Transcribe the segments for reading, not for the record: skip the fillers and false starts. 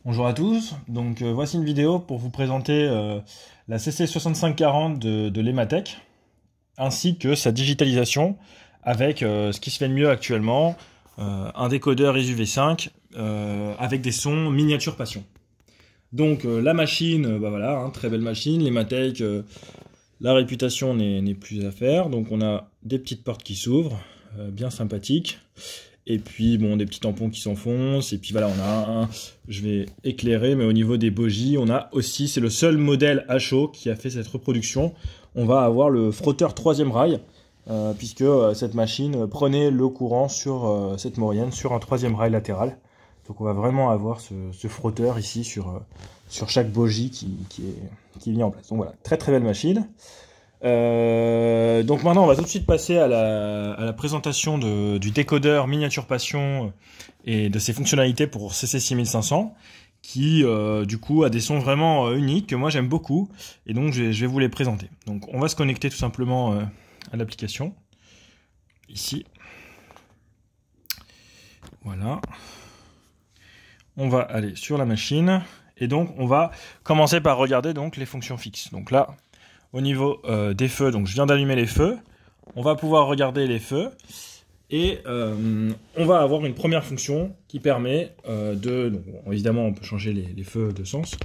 Bonjour à tous, donc voici une vidéo pour vous présenter la CC6540 de l'Ematech ainsi que sa digitalisation avec ce qui se fait de mieux actuellement, un décodeur ISU V5 avec des sons miniature passion. Donc la machine, voilà, hein, très belle machine, l'Ematech, la réputation n'est plus à faire, donc on a des petites portes qui s'ouvrent, bien sympathiques. Et puis bon, des petits tampons qui s'enfoncent, et puis voilà, on a je vais éclairer, mais au niveau des bogies, on a aussi, c'est le seul modèle à chaud qui a fait cette reproduction, on va avoir le frotteur 3e rail, puisque cette machine prenait le courant sur cette moyenne, sur un 3e rail latéral. Donc on va vraiment avoir ce frotteur ici sur chaque bogie qui est mis en place. Donc voilà, très très belle machine. Donc maintenant on va tout de suite passer à la présentation du décodeur miniature passion et de ses fonctionnalités pour CC6500 qui du coup a des sons vraiment uniques que moi j'aime beaucoup, et donc je vais vous les présenter. Donc on va se connecter tout simplement à l'application ici, voilà, on va aller sur la machine et donc on va commencer par regarder donc les fonctions fixes. Donc là, au niveau des feux, donc je viens d'allumer les feux, on va pouvoir regarder les feux, et on va avoir une première fonction qui permet donc, évidemment on peut changer les feux de sens,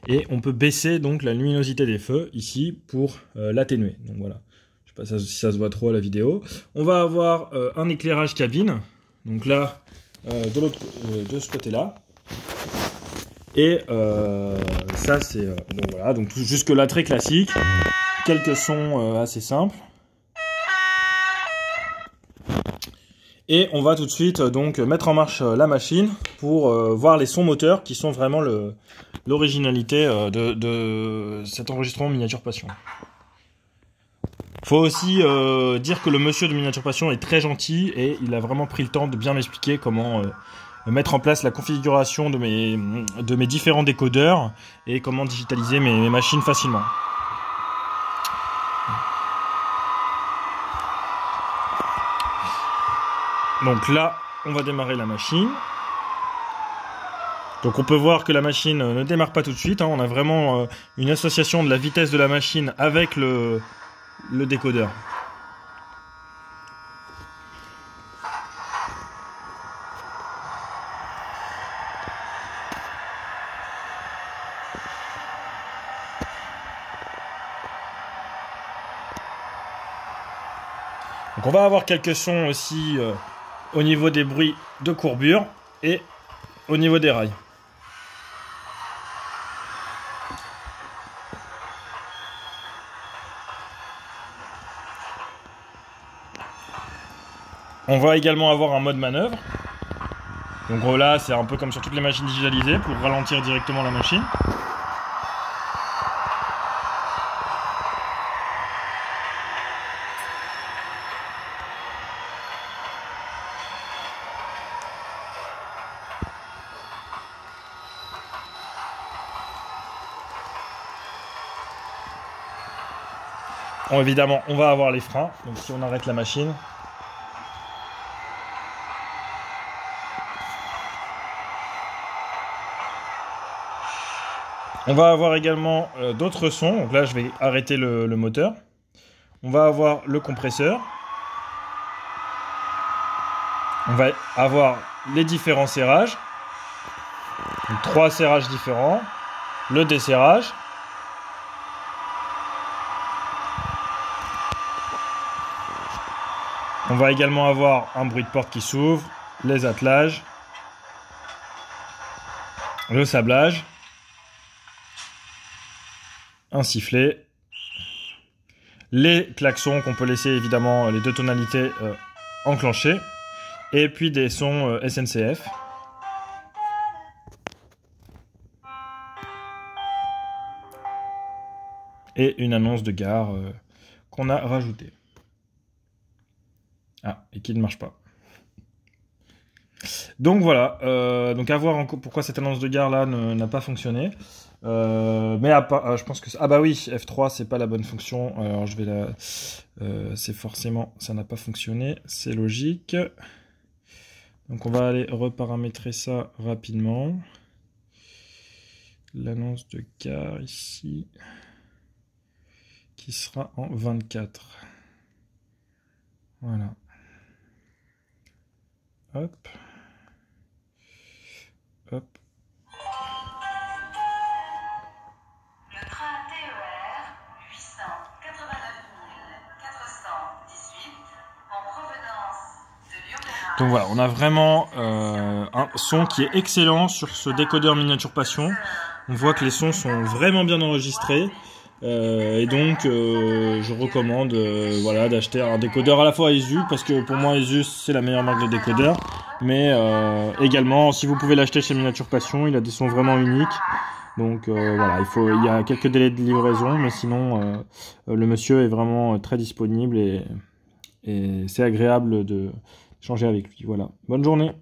et on peut baisser donc la luminosité des feux ici pour l'atténuer. Donc voilà, je sais pas si ça se voit trop à la vidéo. On va avoir un éclairage cabine, donc là de ce côté là. Et ça c'est donc voilà, donc jusque là très classique, quelques sons assez simples. Et on va tout de suite donc mettre en marche la machine pour voir les sons moteurs qui sont vraiment l'originalité de cet enregistrement Miniature Passion. Faut aussi dire que le monsieur de Miniature Passion est très gentil et il a vraiment pris le temps de bien m'expliquer comment mettre en place la configuration de mes différents décodeurs et comment digitaliser mes machines facilement. Donc là, on va démarrer la machine. Donc on peut voir que la machine ne démarre pas tout de suite, hein. On a vraiment une association de la vitesse de la machine avec le décodeur. Donc on va avoir quelques sons aussi au niveau des bruits de courbure et au niveau des rails. On va également avoir un mode manœuvre. Donc là, c'est un peu comme sur toutes les machines digitalisées pour ralentir directement la machine. Bon, évidemment, on va avoir les freins. Donc si on arrête la machine, on va avoir également d'autres sons. Donc là, je vais arrêter le moteur. On va avoir le compresseur. On va avoir les différents serrages. Donc 3 serrages différents. Le desserrage. On va également avoir un bruit de porte qui s'ouvre, les attelages, le sablage, un sifflet, les klaxons qu'on peut laisser évidemment les 2 tonalités enclenchées, et puis des sons SNCF. Et une annonce de gare qu'on a rajoutée. Ah, et qui ne marche pas. Donc voilà, donc à voir pourquoi cette annonce de gare là n'a pas fonctionné. Mais je pense que ah bah oui, F3 c'est pas la bonne fonction. Alors je vais c'est forcément ça n'a pas fonctionné, c'est logique. Donc on va aller reparamétrer ça rapidement. l'annonce de car ici, qui sera en 24. Voilà. Hop. Hop. Le train TER 889 418 en provenance de Lyon-Perrache. Donc voilà, on a vraiment un son qui est excellent sur ce décodeur Miniature Passion. On voit que les sons sont vraiment bien enregistrés. Et donc je recommande voilà, d'acheter un décodeur à la fois Asus, parce que pour moi Asus c'est la meilleure marque de décodeur, mais également si vous pouvez l'acheter chez Miniature Passion, il a des sons vraiment uniques. Donc voilà, il y a quelques délais de livraison, mais sinon le monsieur est vraiment très disponible et c'est agréable de changer avec lui. Voilà, bonne journée.